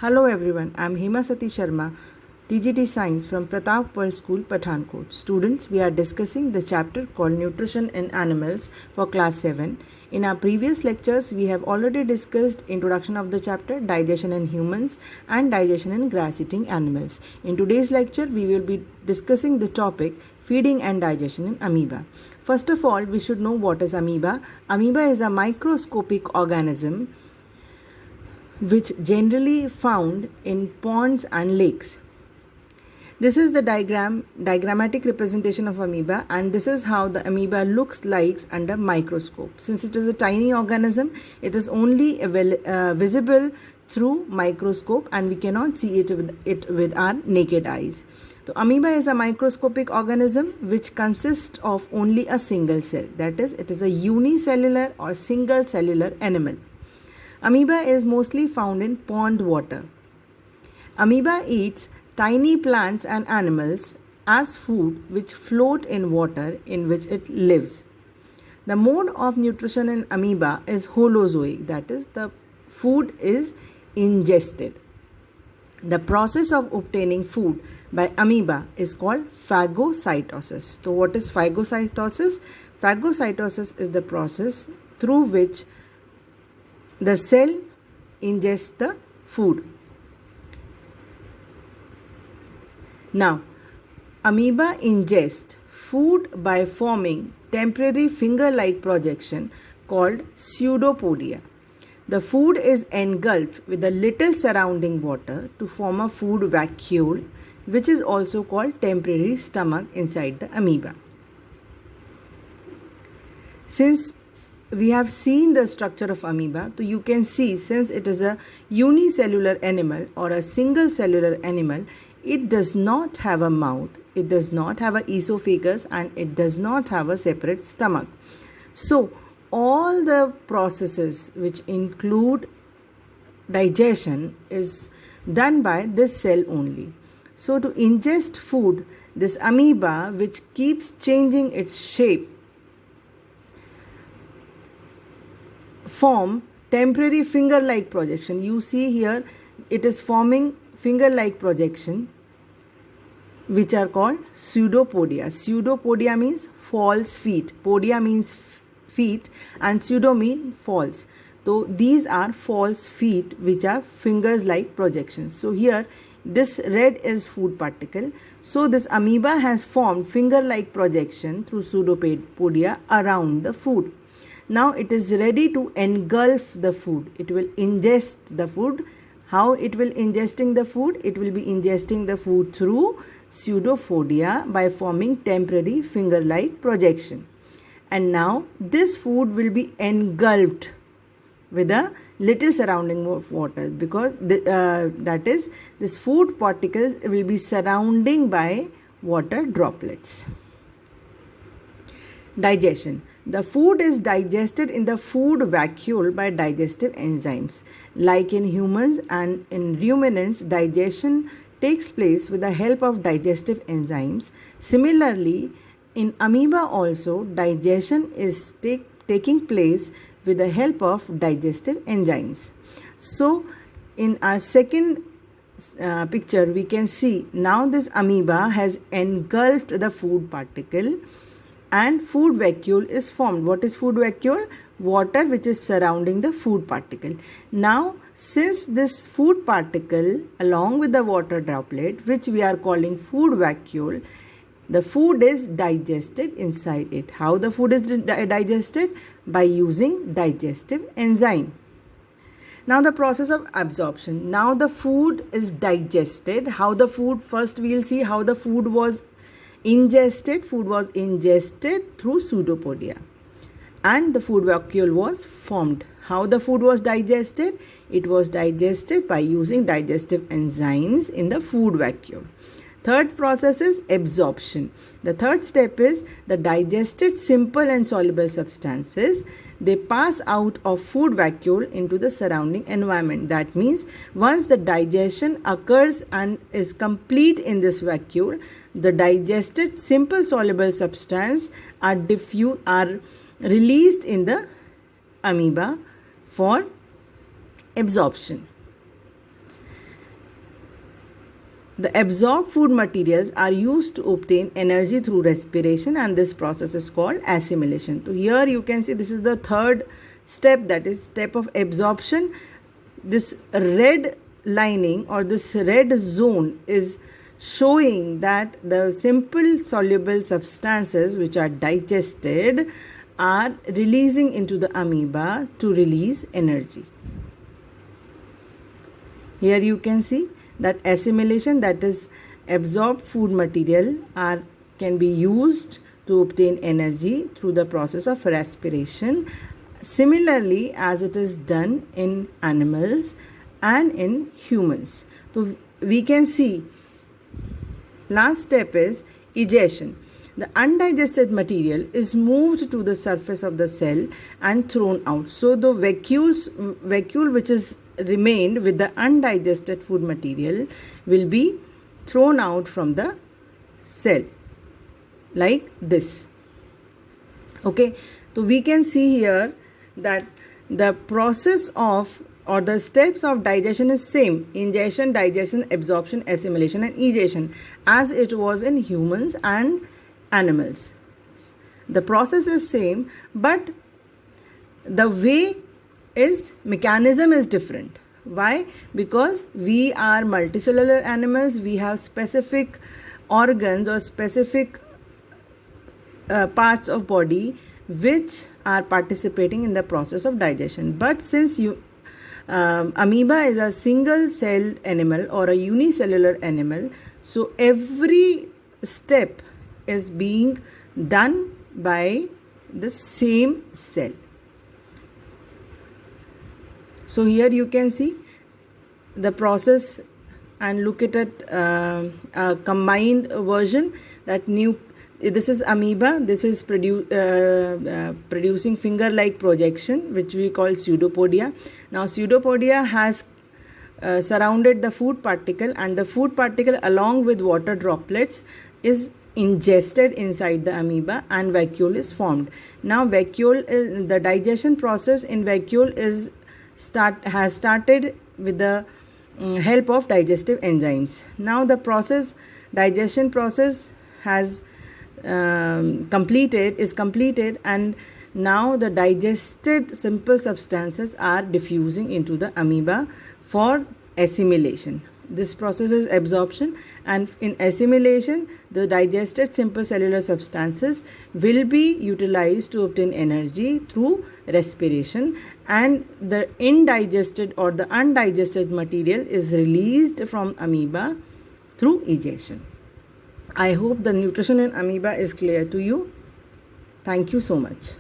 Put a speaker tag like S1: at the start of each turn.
S1: Hello everyone, I am Hema Sati Sharma, TGT Science from Pratap Pearl School, Pathankot. Students, we are discussing the chapter called Nutrition in Animals for Class 7. In our previous lectures, we have already discussed introduction of the chapter, digestion in humans and digestion in grass-eating animals. In today's lecture, we will be discussing the topic feeding and digestion in amoeba. First of all, we should know what is amoeba. Amoeba is a microscopic organism which generally found in ponds and lakes. This is the diagrammatic representation of amoeba, and this is how the amoeba looks like under microscope. Since it is a tiny organism, it is only visible through microscope and we cannot see it with our naked eyes. So amoeba is a microscopic organism which consists of only a single cell. That is, it is a unicellular or single cellular animal. Amoeba is mostly found in pond water. Amoeba eats tiny plants and animals as food which float in water in which it lives. The mode of nutrition in amoeba is holozoic, that is, the food is ingested. The process of obtaining food by amoeba is called phagocytosis. So what is phagocytosis? Phagocytosis is the process through which the cell ingests the food. Now, amoeba ingests food by forming temporary finger-like projection called pseudopodia. The food is engulfed with a little surrounding water to form a food vacuole, which is also called temporary stomach inside the amoeba. Since we have seen the structure of amoeba, so you can see, since it is a unicellular animal or a single cellular animal, it does not have a mouth, it does not have an esophagus, and it does not have a separate stomach. So all the processes which include digestion is done by this cell only. So to ingest food, this amoeba, which keeps changing its shape, form temporary finger-like projection. You see here it is forming finger-like projection which are called pseudopodia. Pseudopodia means false feet. Podia means feet and pseudo means false. So these are false feet which are fingers-like projections. So here this red is food particle. So this amoeba has formed finger-like projection through pseudopodia around the food. Now it is ready to engulf the food. It will ingest the food. How it will ingesting the food? It will be ingesting the food through pseudopodia by forming temporary finger-like projection. And now this food will be engulfed with a little surrounding of water, because that is, this food particles will be surrounding by water droplets. Digestion. The food is digested in the food vacuole by digestive enzymes. Like in humans and in ruminants, digestion takes place with the help of digestive enzymes. Similarly, in amoeba also, digestion is taking place with the help of digestive enzymes. So, in our second picture, we can see now this amoeba has engulfed the food particle and food vacuole is formed. What is food vacuole? Water which is surrounding the food particle. Now, since this food particle along with the water droplet, which we are calling food vacuole, the food is digested inside it. How the food is digested? By using digestive enzyme. Now the process of absorption. Now the food is digested. How the food, first we will see how the food was ingested. Food was ingested through pseudopodia and the food vacuole was formed. How the food was digested? It was digested by using digestive enzymes in the food vacuole. Third process is absorption. The third step is the digested simple and soluble substances. They pass out of food vacuole into the surrounding environment. That means once the digestion occurs and is complete in this vacuole, the digested simple soluble substance are released in the amoeba for absorption. The absorbed food materials are used to obtain energy through respiration, and this process is called assimilation. So here you can see this is the third step, that is step of absorption. This red lining or this red zone is showing that the simple soluble substances which are digested are releasing into the amoeba to release energy. Here you can see that assimilation, that is absorbed food material can be used to obtain energy through the process of respiration, similarly as it is done in animals and in humans. So we can see last step is egestion. The undigested material is moved to the surface of the cell and thrown out. So the vacuole which is remained with the undigested food material will be thrown out from the cell like this. Okay, so we can see here that the process of or the steps of digestion is same: ingestion, digestion, absorption, assimilation and egestion, as it was in humans and animals. The process is same, but the way mechanism is different. Why? Because we are multicellular animals, we have specific organs or specific parts of body which are participating in the process of digestion. But since amoeba is a single celled animal or a unicellular animal, so every step is being done by the same cell. So here you can see the process and look at it, a combined version. This is amoeba, this is producing finger-like projection which we call pseudopodia. Now pseudopodia has surrounded the food particle, and the food particle along with water droplets is ingested inside the amoeba and vacuole is formed. Now the digestion process in vacuole has started with the help of digestive enzymes. Now the digestion process has completed, and now the digested simple substances are diffusing into the amoeba for assimilation. This process is absorption, and in assimilation the digested simple cellular substances will be utilized to obtain energy through respiration, and the indigested or the undigested material is released from amoeba through egestion. I hope the nutrition in amoeba is clear to you. Thank you so much.